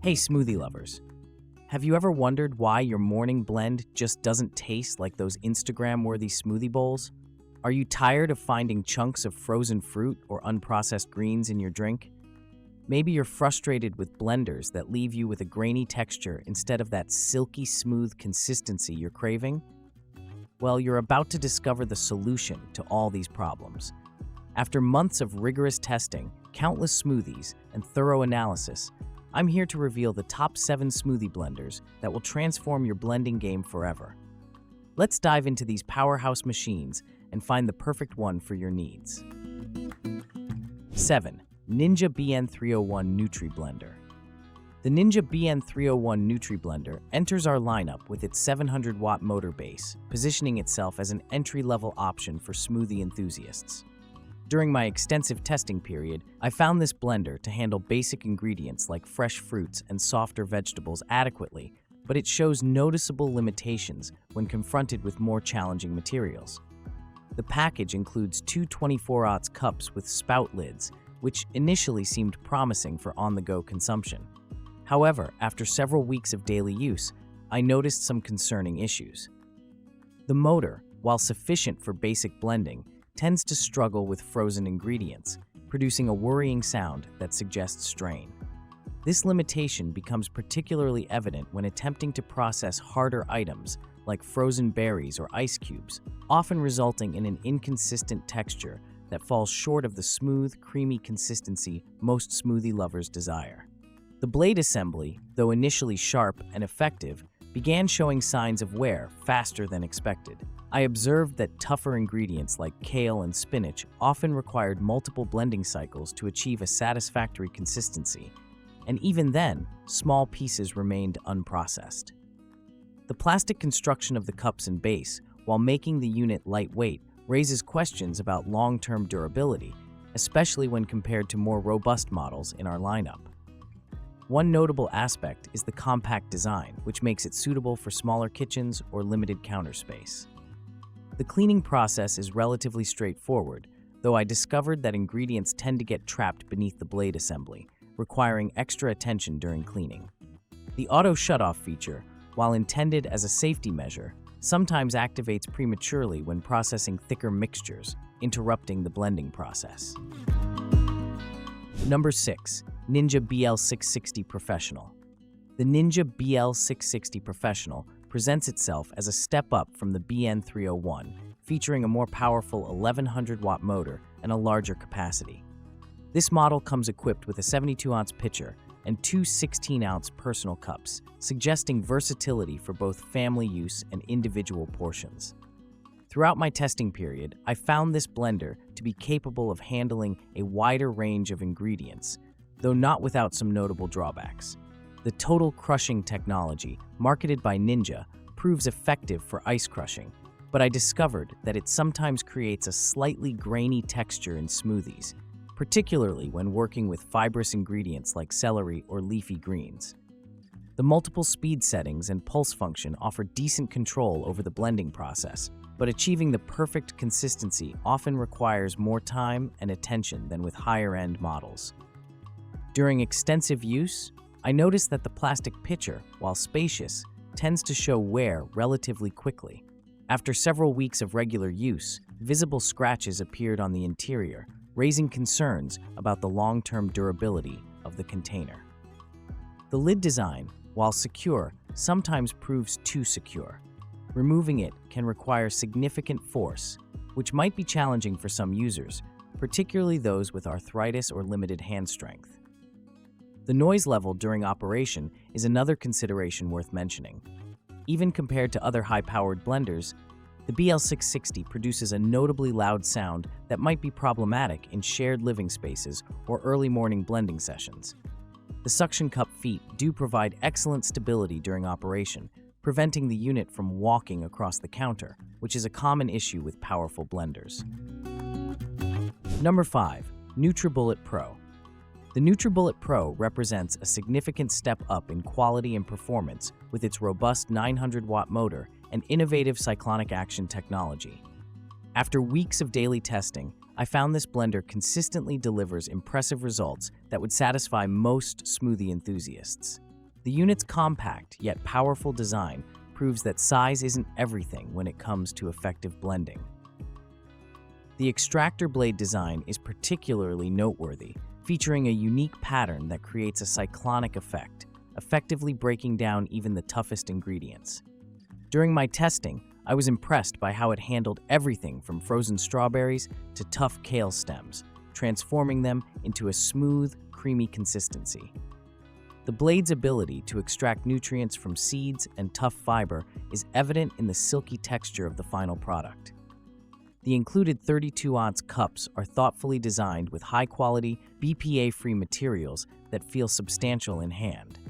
Hey smoothie lovers, have you ever wondered why your morning blend just doesn't taste like those Instagram-worthy smoothie bowls? Are you tired of finding chunks of frozen fruit or unprocessed greens in your drink? Maybe you're frustrated with blenders that leave you with a grainy texture instead of that silky smooth consistency you're craving? Well, you're about to discover the solution to all these problems. After months of rigorous testing, countless smoothies, and thorough analysis, I'm here to reveal the top 7 smoothie blenders that will transform your blending game forever. Let's dive into these powerhouse machines and find the perfect one for your needs. 7. Ninja BN301 NutriBlender. The Ninja BN301 NutriBlender enters our lineup with its 700-watt motor base, positioning itself as an entry-level option for smoothie enthusiasts. During my extensive testing period, I found this blender to handle basic ingredients like fresh fruits and softer vegetables adequately, but it shows noticeable limitations when confronted with more challenging materials. The package includes two 24-ounce cups with spout lids, which initially seemed promising for on-the-go consumption. However, after several weeks of daily use, I noticed some concerning issues. The motor, while sufficient for basic blending, tends to struggle with frozen ingredients, producing a worrying sound that suggests strain. This limitation becomes particularly evident when attempting to process harder items like frozen berries or ice cubes, often resulting in an inconsistent texture that falls short of the smooth, creamy consistency most smoothie lovers desire. The blade assembly, though initially sharp and effective, began showing signs of wear faster than expected. I observed that tougher ingredients like kale and spinach often required multiple blending cycles to achieve a satisfactory consistency, and even then, small pieces remained unprocessed. The plastic construction of the cups and base, while making the unit lightweight, raises questions about long-term durability, especially when compared to more robust models in our lineup. One notable aspect is the compact design, which makes it suitable for smaller kitchens or limited counter space. The cleaning process is relatively straightforward, though I discovered that ingredients tend to get trapped beneath the blade assembly, requiring extra attention during cleaning. The auto shutoff feature, while intended as a safety measure, sometimes activates prematurely when processing thicker mixtures, interrupting the blending process. Number 6. Ninja BL660 Professional. The Ninja BL660 Professional presents itself as a step up from the BN301, featuring a more powerful 1100-watt motor and a larger capacity. This model comes equipped with a 72-ounce pitcher and two 16-ounce personal cups, suggesting versatility for both family use and individual portions. Throughout my testing period, I found this blender to be capable of handling a wider range of ingredients, though not without some notable drawbacks. The total crushing technology, marketed by Ninja, proves effective for ice crushing, but I discovered that it sometimes creates a slightly grainy texture in smoothies, particularly when working with fibrous ingredients like celery or leafy greens. The multiple speed settings and pulse function offer decent control over the blending process, but achieving the perfect consistency often requires more time and attention than with higher-end models. During extensive use, I noticed that the plastic pitcher, while spacious, tends to show wear relatively quickly. After several weeks of regular use, visible scratches appeared on the interior, raising concerns about the long-term durability of the container. The lid design, while secure, sometimes proves too secure. Removing it can require significant force, which might be challenging for some users, particularly those with arthritis or limited hand strength. The noise level during operation is another consideration worth mentioning. Even compared to other high-powered blenders, the BL660 produces a notably loud sound that might be problematic in shared living spaces or early morning blending sessions. The suction cup feet do provide excellent stability during operation, preventing the unit from walking across the counter, which is a common issue with powerful blenders. Number 5. NutriBullet Pro. The NutriBullet Pro represents a significant step up in quality and performance with its robust 900-watt motor and innovative cyclonic action technology. After weeks of daily testing, I found this blender consistently delivers impressive results that would satisfy most smoothie enthusiasts. The unit's compact yet powerful design proves that size isn't everything when it comes to effective blending. The extractor blade design is particularly noteworthy, featuring a unique pattern that creates a cyclonic effect, effectively breaking down even the toughest ingredients. During my testing, I was impressed by how it handled everything from frozen strawberries to tough kale stems, transforming them into a smooth, creamy consistency. The blade's ability to extract nutrients from seeds and tough fiber is evident in the silky texture of the final product. The included 32-ounce cups are thoughtfully designed with high-quality, BPA-free materials that feel substantial in hand.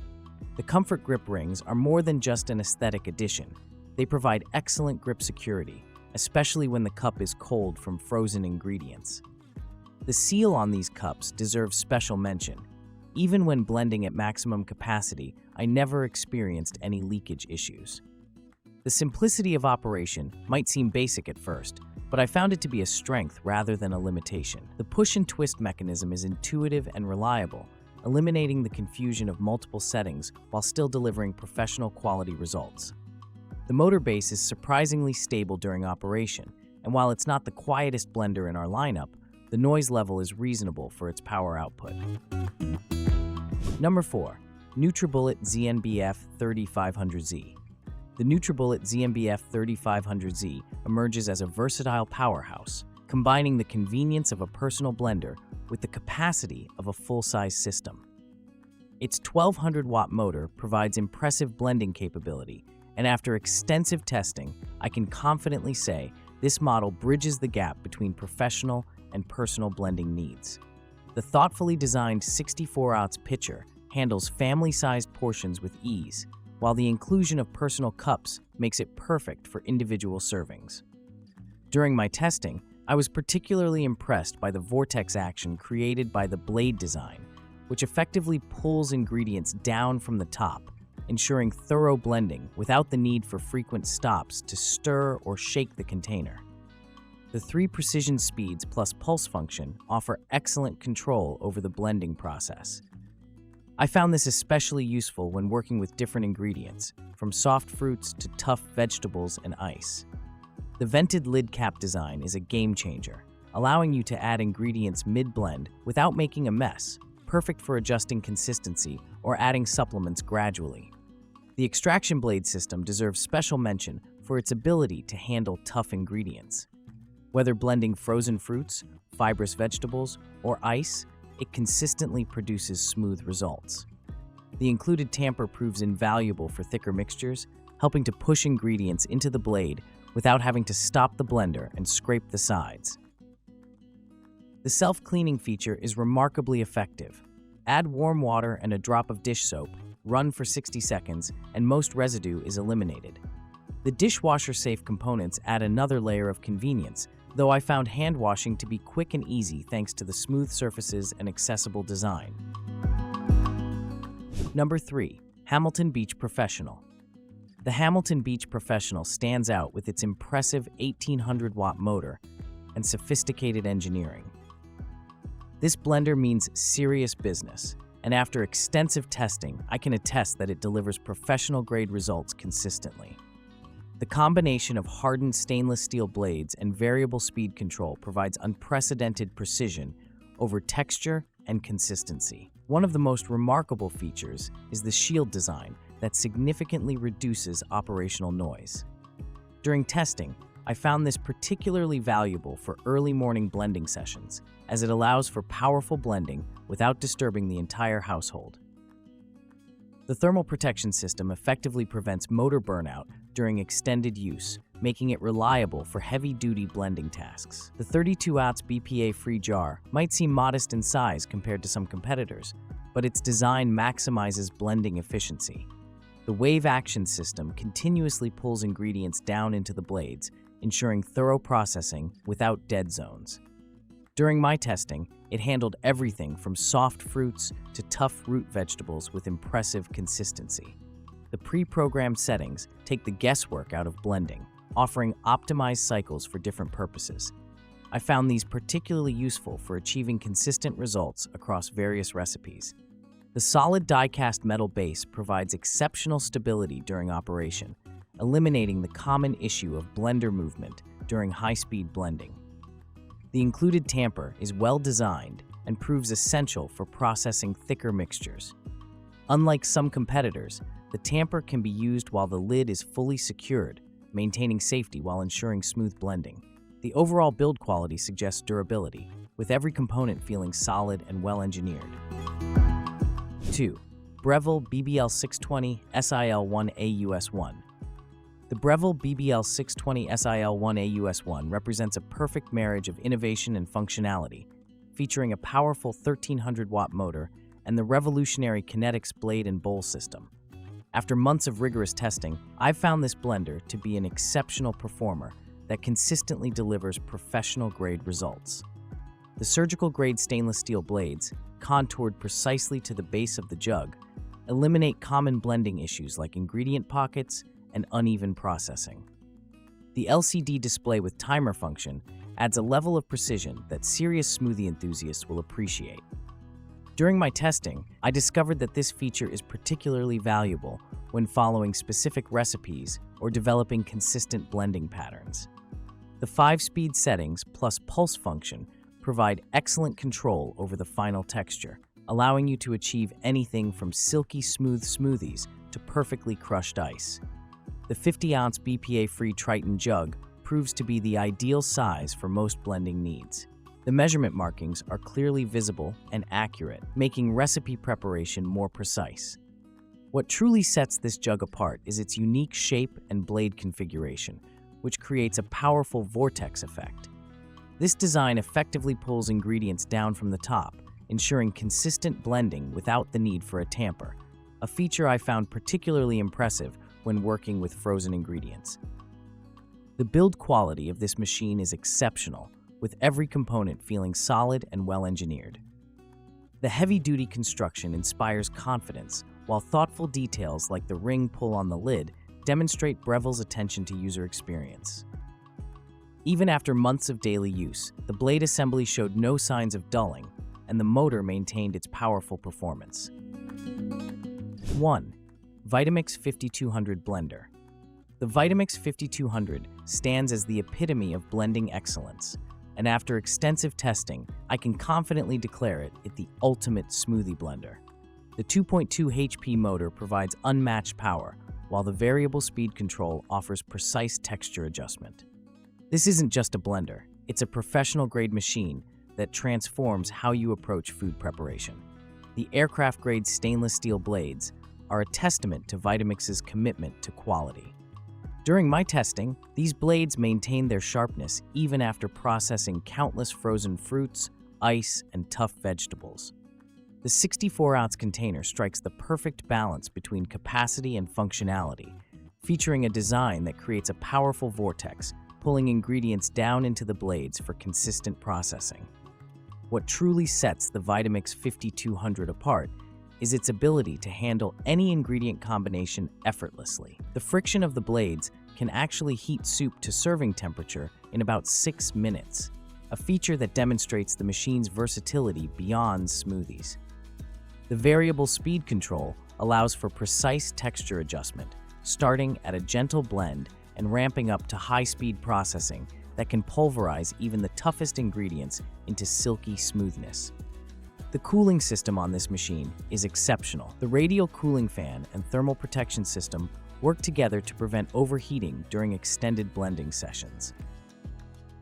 The comfort grip rings are more than just an aesthetic addition. They provide excellent grip security, especially when the cup is cold from frozen ingredients. The seal on these cups deserves special mention. Even when blending at maximum capacity, I never experienced any leakage issues. The simplicity of operation might seem basic at first, but I found it to be a strength rather than a limitation. The push and twist mechanism is intuitive and reliable, eliminating the confusion of multiple settings while still delivering professional quality results. The motor base is surprisingly stable during operation, and while it's not the quietest blender in our lineup, the noise level is reasonable for its power output. Number 4. NutriBullet ZNBF30500Z. The NutriBullet ZNBF30500Z emerges as a versatile powerhouse, combining the convenience of a personal blender with the capacity of a full-size system. Its 1200-watt motor provides impressive blending capability, and after extensive testing, I can confidently say this model bridges the gap between professional and personal blending needs. The thoughtfully designed 64-ounce pitcher handles family-sized portions with ease, while the inclusion of personal cups makes it perfect for individual servings. During my testing, I was particularly impressed by the vortex action created by the blade design, which effectively pulls ingredients down from the top, ensuring thorough blending without the need for frequent stops to stir or shake the container. The 3 precision speeds plus pulse function offer excellent control over the blending process. I found this especially useful when working with different ingredients, from soft fruits to tough vegetables and ice. The vented lid cap design is a game changer, allowing you to add ingredients mid-blend without making a mess, perfect for adjusting consistency or adding supplements gradually. The extraction blade system deserves special mention for its ability to handle tough ingredients. Whether blending frozen fruits, fibrous vegetables, or ice, it consistently produces smooth results. The included tamper proves invaluable for thicker mixtures, helping to push ingredients into the blade without having to stop the blender and scrape the sides. The self-cleaning feature is remarkably effective. Add warm water and a drop of dish soap, run for 60 seconds, and most residue is eliminated. The dishwasher-safe components add another layer of convenience, though I found hand washing to be quick and easy thanks to the smooth surfaces and accessible design. Number 3. Hamilton Beach Professional. The Hamilton Beach Professional stands out with its impressive 1800-watt motor and sophisticated engineering. This blender means serious business, and after extensive testing, I can attest that it delivers professional-grade results consistently. The combination of hardened stainless steel blades and variable speed control provides unprecedented precision over texture and consistency. One of the most remarkable features is the shield design that significantly reduces operational noise. During testing, I found this particularly valuable for early morning blending sessions, as it allows for powerful blending without disturbing the entire household. The thermal protection system effectively prevents motor burnout during extended use, making it reliable for heavy-duty blending tasks. The 32-ounce BPA-free jar might seem modest in size compared to some competitors, but its design maximizes blending efficiency. The wave action system continuously pulls ingredients down into the blades, ensuring thorough processing without dead zones. During my testing, it handled everything from soft fruits to tough root vegetables with impressive consistency. The pre-programmed settings take the guesswork out of blending, offering optimized cycles for different purposes. I found these particularly useful for achieving consistent results across various recipes. The solid die-cast metal base provides exceptional stability during operation, eliminating the common issue of blender movement during high-speed blending. The included tamper is well designed and proves essential for processing thicker mixtures. Unlike some competitors, the tamper can be used while the lid is fully secured, maintaining safety while ensuring smooth blending. The overall build quality suggests durability, with every component feeling solid and well-engineered. 2. Breville BBL620SIL1AUS1. The Breville BBL620SIL1AUS1 represents a perfect marriage of innovation and functionality, featuring a powerful 1300-watt motor and the revolutionary Kinetics blade and bowl system. After months of rigorous testing, I've found this blender to be an exceptional performer that consistently delivers professional-grade results. The surgical-grade stainless steel blades, contoured precisely to the base of the jug, eliminate common blending issues like ingredient pockets and uneven processing. The LCD display with timer function adds a level of precision that serious smoothie enthusiasts will appreciate. During my testing, I discovered that this feature is particularly valuable when following specific recipes or developing consistent blending patterns. The 5-speed settings plus pulse function provide excellent control over the final texture, allowing you to achieve anything from silky smooth smoothies to perfectly crushed ice. The 50-ounce BPA-free Triton jug proves to be the ideal size for most blending needs. The measurement markings are clearly visible and accurate, making recipe preparation more precise. What truly sets this jug apart is its unique shape and blade configuration, which creates a powerful vortex effect. This design effectively pulls ingredients down from the top, ensuring consistent blending without the need for a tamper, a feature I found particularly impressive when working with frozen ingredients. The build quality of this machine is exceptional, with every component feeling solid and well-engineered. The heavy-duty construction inspires confidence, while thoughtful details like the ring pull on the lid demonstrate Breville's attention to user experience. Even after months of daily use, the blade assembly showed no signs of dulling, and the motor maintained its powerful performance. 1. Vitamix 5200 Blender. The Vitamix 5200 stands as the epitome of blending excellence, and after extensive testing, I can confidently declare it the ultimate smoothie blender. The 2.2 HP motor provides unmatched power, while the variable speed control offers precise texture adjustment. This isn't just a blender, it's a professional-grade machine that transforms how you approach food preparation. The aircraft-grade stainless steel blades are a testament to Vitamix's commitment to quality. During my testing, these blades maintained their sharpness even after processing countless frozen fruits, ice, and tough vegetables. The 64-ounce container strikes the perfect balance between capacity and functionality, featuring a design that creates a powerful vortex, pulling ingredients down into the blades for consistent processing. What truly sets the Vitamix 5200 apart is its ability to handle any ingredient combination effortlessly. The friction of the blades can actually heat soup to serving temperature in about 6 minutes, a feature that demonstrates the machine's versatility beyond smoothies. The variable speed control allows for precise texture adjustment, starting at a gentle blend and ramping up to high-speed processing that can pulverize even the toughest ingredients into silky smoothness. The cooling system on this machine is exceptional. The radial cooling fan and thermal protection system work together to prevent overheating during extended blending sessions.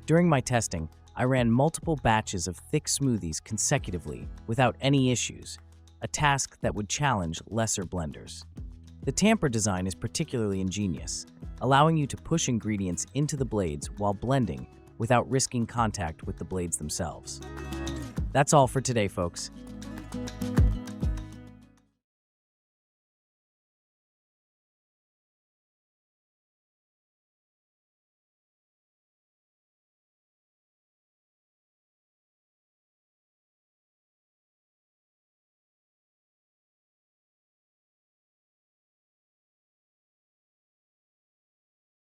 During my testing, I ran multiple batches of thick smoothies consecutively without any issues, a task that would challenge lesser blenders. The tamper design is particularly ingenious, allowing you to push ingredients into the blades while blending without risking contact with the blades themselves. That's all for today, folks.